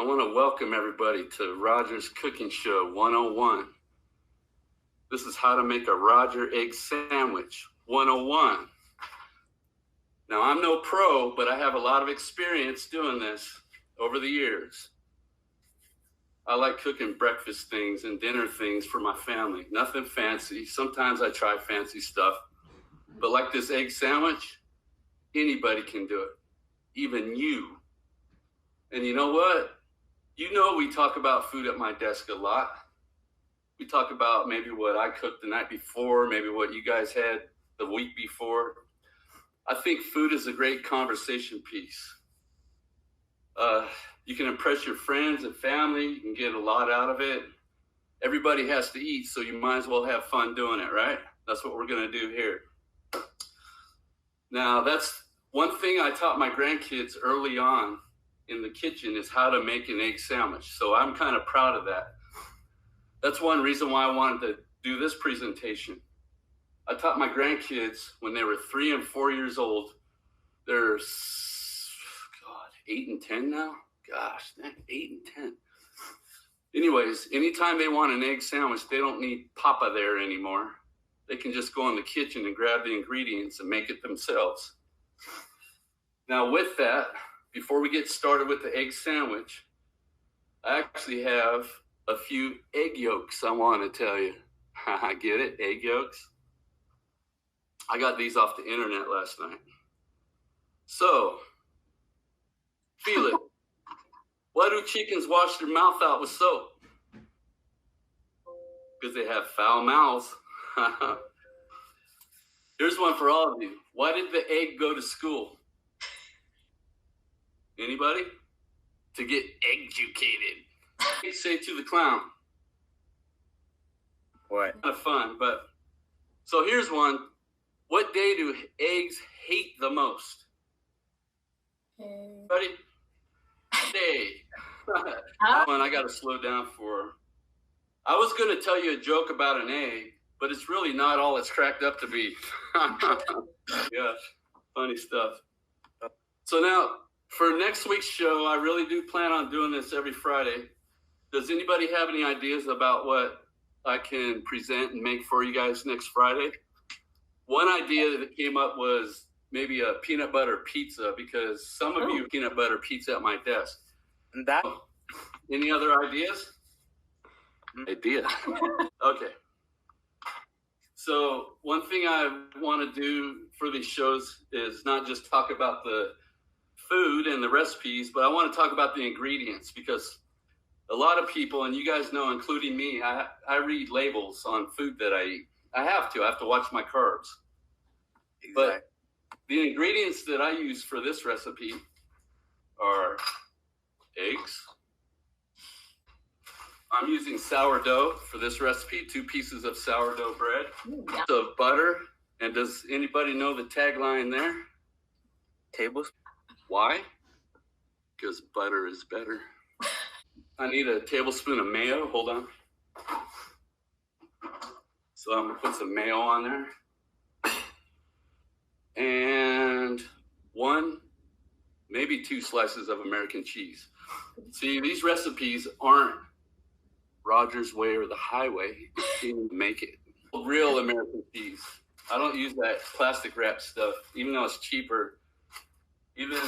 I want to welcome everybody to Roger's Cooking Show 101. This is how to make a Roger egg sandwich 101. Now, I'm no pro, but I have a lot of experience doing this over the years. I like cooking breakfast things and dinner things for my family. Nothing fancy. Sometimes I try fancy stuff. But like this egg sandwich, anybody can do it, even you. And you know what? You know we talk about food at my desk a lot. We talk about maybe what I cooked the night before, maybe what you guys had the week before. I think food is a great conversation piece. You can impress your friends and family. You can get a lot out of it. Everybody has to eat, so you might as well have fun doing it, right? That's what we're going to do here. Now, that's one thing I taught my grandkids early on in the kitchen is how to make an egg sandwich. So I'm kind of proud of that. That's one reason why I wanted to do this presentation. I taught my grandkids when they were 3 and 4 years old. They're 8 and 10 now. Gosh, 8 and 10. Anyways, anytime they want an egg sandwich, they don't need Papa there anymore. They can just go in the kitchen and grab the ingredients and make it themselves. Now with that, before we get started with the egg sandwich, I actually have a few egg yolks I want to tell you. I get it, egg yolks. I got these off the internet last night. So, feel it. Why do chickens wash their mouth out with soap? Because they have foul mouths. Here's one for all of you. Why did the egg go to school? Anybody? To get educated. Say to the clown. What? Kind of fun, but so here's one. What day do eggs hate the most? Ready? Day. That one I got to slow down for. I was going to tell you a joke about an egg, but it's really not all it's cracked up to be. Gosh, funny stuff. So now, for next week's show, I really do plan on doing this every Friday. Does anybody have any ideas about what I can present and make for you guys next Friday? One idea that came up was maybe a peanut butter pizza, because some of you peanut butter pizza at my desk. That. Any other ideas? Idea. Okay. So one thing I want to do for these shows is not just talk about the food and the recipes, but I want to talk about the ingredients, because a lot of people, and you guys know, including me, I read labels on food that I eat. I have to watch my carbs. Exactly. But the ingredients that I use for this recipe are eggs. I'm using sourdough for this recipe, 2 pieces of sourdough bread, of butter. And does anybody know the tagline there? Tablespoon. Why? Because butter is better. I need a tablespoon of mayo. Hold on. So I'm going to put some mayo on there. And 1, maybe 2 slices of American cheese. See, these recipes aren't Roger's way or the highway. You can make it. Real American cheese. I don't use that plastic wrap stuff, even though it's cheaper. Even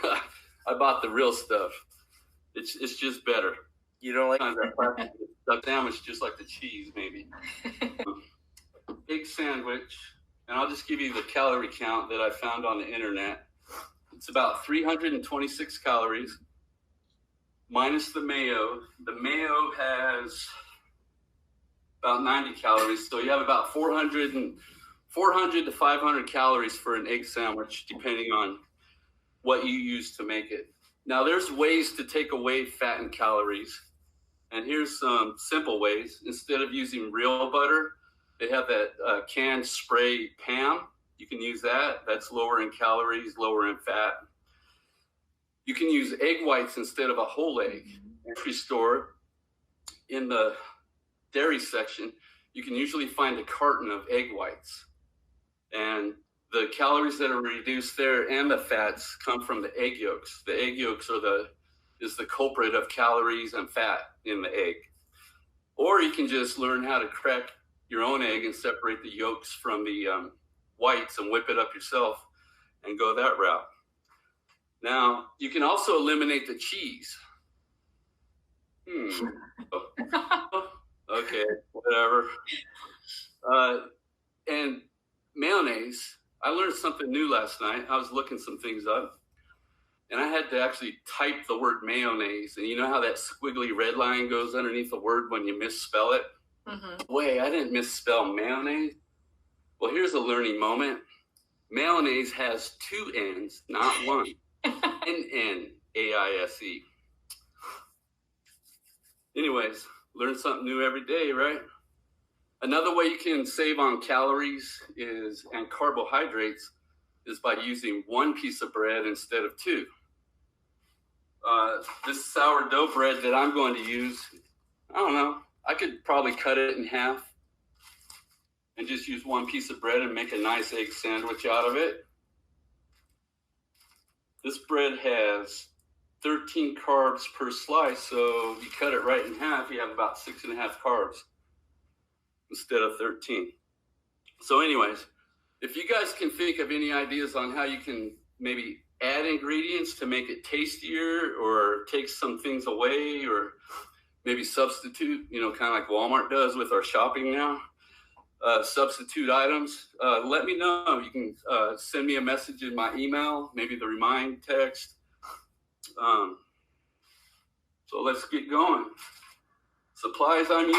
I bought the real stuff. It's just better. You don't like that plastic stuff sandwich, just like the cheese, maybe. Egg sandwich, and I'll just give you the calorie count that I found on the internet. It's about 326 calories, minus the mayo. The mayo has about 90 calories, so you have about 400 to 500 calories for an egg sandwich, depending on what you use to make it. Now, there's ways to take away fat and calories, and here's some simple ways. Instead of using real butter, they have that canned spray Pam. You can use that. That's lower in calories, lower in fat. You can use egg whites instead of a whole egg. Grocery store, in the dairy section, you can usually find a carton of egg whites. And the calories that are reduced there and the fats come from the egg yolks. The egg yolks are the is the culprit of calories and fat in the egg. Or you can just learn how to crack your own egg and separate the yolks from the whites and whip it up yourself and go that route. Now, you can also eliminate the cheese. Okay, whatever. And mayonnaise, I learned something new last night. I was looking some things up, and I had to actually type the word mayonnaise. And you know how that squiggly red line goes underneath the word when you misspell it? Mm-hmm. Wait, I didn't misspell mayonnaise. Well, here's a learning moment. Mayonnaise has two N's, not one. N-N-A-I-S-E. Anyways, learn something new every day, right? Another way you can save on calories and carbohydrates is by using one piece of bread instead of two. This sourdough bread that I'm going to use, I don't know, I could probably cut it in half and just use one piece of bread and make a nice egg sandwich out of it. This bread has 13 carbs per slice, so you cut it right in half, you have about 6.5 carbs instead of 13. So anyways, if you guys can think of any ideas on how you can maybe add ingredients to make it tastier or take some things away or maybe substitute, kind of like Walmart does with our shopping now, substitute items, let me know. You can send me a message in my email, maybe the remind text. So let's get going. Supplies I'm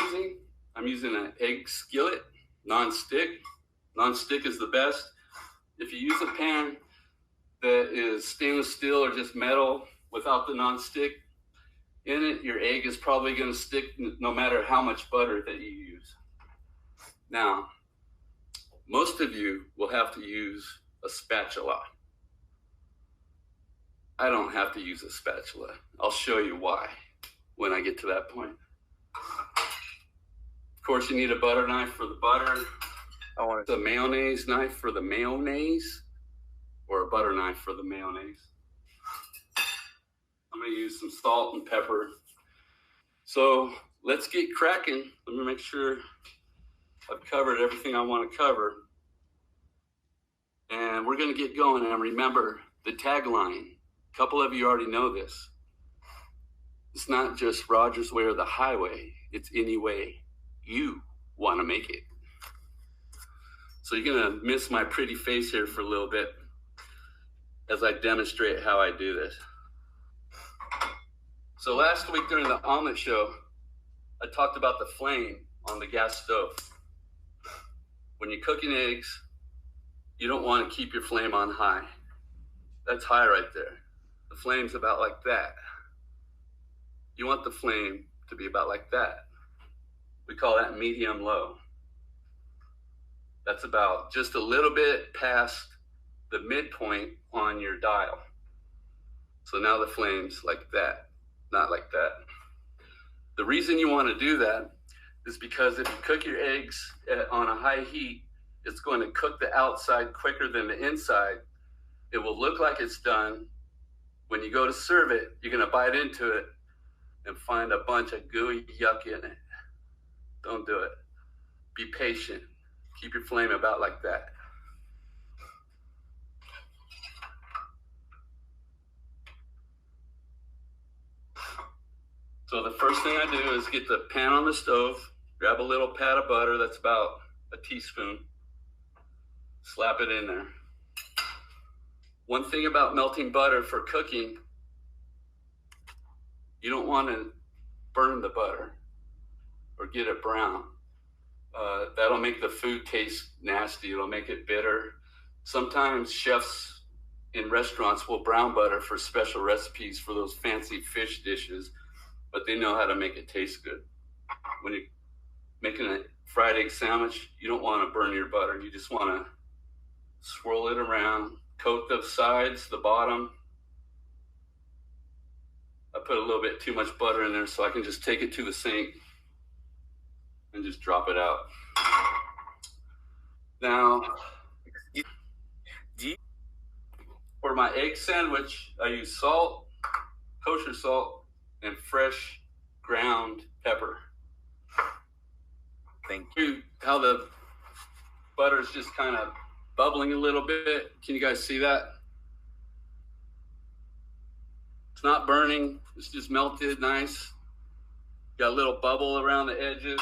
using an egg skillet, non-stick. Non-stick is the best. If you use a pan that is stainless steel or just metal without the non-stick in it, your egg is probably going to stick no matter how much butter that you use. Now, most of you will have to use a spatula. I don't have to use a spatula. I'll show you why when I get to that point. Of course, you need a butter knife for the butter. I want a mayonnaise knife for the mayonnaise, or a butter knife for the mayonnaise. I'm going to use some salt and pepper. So let's get cracking. Let me make sure I've covered everything I want to cover. And we're going to get going. And remember the tagline. A couple of you already know this. It's not just Rogers Way or the highway. It's any way you want to make it. So you're going to miss my pretty face here for a little bit as I demonstrate how I do this. So last week during the omelet show, I talked about the flame on the gas stove. When you're cooking eggs, you don't want to keep your flame on high. That's high right there. The flame's about like that. You want the flame to be about like that. We call that medium low. That's about just a little bit past the midpoint on your dial. So now the flame's like that, not like that. The reason you want to do that is because if you cook your eggs on a high heat, it's going to cook the outside quicker than the inside. It will look like it's done. When you go to serve it, you're going to bite into it and find a bunch of gooey yuck in it. Don't do it. Be patient. Keep your flame about like that. So the first thing I do is get the pan on the stove, grab a little pat of butter, that's about a teaspoon, slap it in there. One thing about melting butter for cooking, you don't want to burn the butter or get it brown. That'll make the food taste nasty. It'll make it bitter. Sometimes chefs in restaurants will brown butter for special recipes for those fancy fish dishes, but they know how to make it taste good. When you're making a fried egg sandwich, you don't want to burn your butter. You just want to swirl it around, coat the sides, the bottom. I put a little bit too much butter in there so I can just take it to the sink and just drop it out. Now, for my egg sandwich, I use salt, kosher salt, and fresh ground pepper. Thank you. How the butter is just kind of bubbling a little bit. Can you guys see that? It's not burning. It's just melted nice. Got a little bubble around the edges.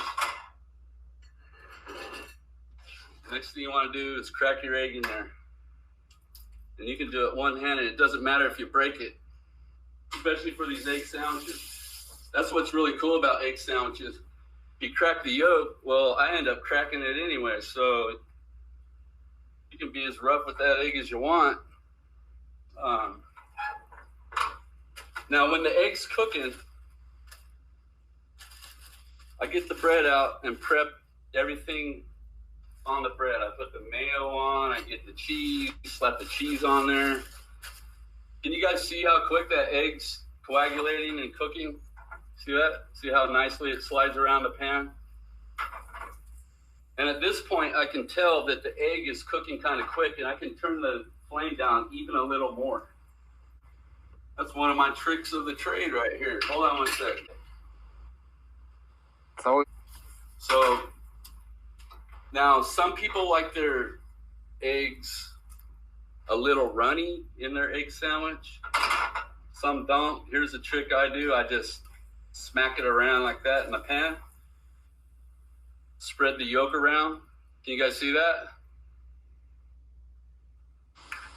Next thing you want to do is crack your egg in there. And you can do it one-handed. It doesn't matter if you break it, especially for these egg sandwiches. That's what's really cool about egg sandwiches. If you crack the yolk, well, I end up cracking it anyway. So you can be as rough with that egg as you want. Now, when the egg's cooking, I get the bread out and prep everything on the bread. I put the mayo on, I get the cheese, slap the cheese on there. Can you guys see how quick that egg's coagulating and cooking? See that? See how nicely it slides around the pan? And at this point, I can tell that the egg is cooking kind of quick, and I can turn the flame down even a little more. That's one of my tricks of the trade right here. Hold on one second. So now some people like their eggs a little runny in their egg sandwich. Some don't. Here's a trick I do. I just smack it around like that in the pan. Spread the yolk around. Can you guys see that?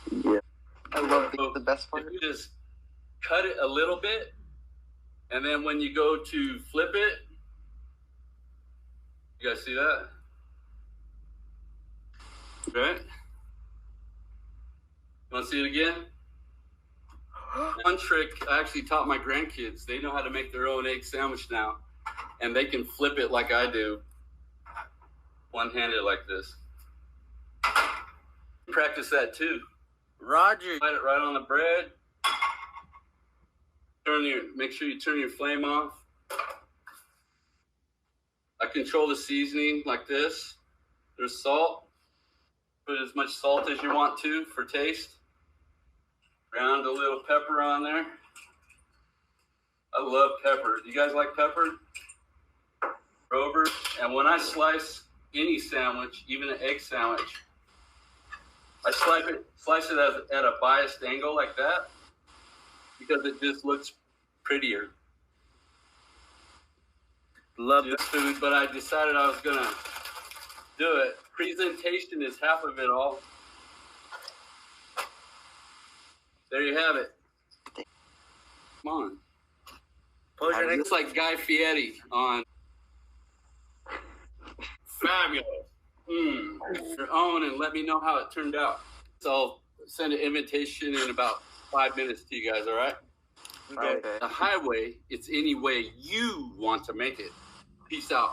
Yeah. I love the best part. You just cut it a little bit, and then when you go to flip it, you guys see that? Right? You want to see it again? One trick I actually taught my grandkids. They know how to make their own egg sandwich now, and they can flip it like I do, one-handed like this. Practice that too. Roger. Slide it right on the bread. Make sure you turn your flame off. I control the seasoning like this. There's salt. Put as much salt as you want to for taste. Ground a little pepper on there. I love pepper. Do you guys like pepper? Grover. And when I slice any sandwich, even an egg sandwich, I slice it at a biased angle like that because it just looks prettier. Love This food, but I decided I was gonna do it. Presentation is half of it all. There you have it. Come on. Post your It's like Guy Fieri on Fabulous. Your own, and let me know how it turned out. So I'll send an invitation in about 5 minutes to you guys, all right? Okay. Okay. The highway, it's any way you want to make it. Peace out.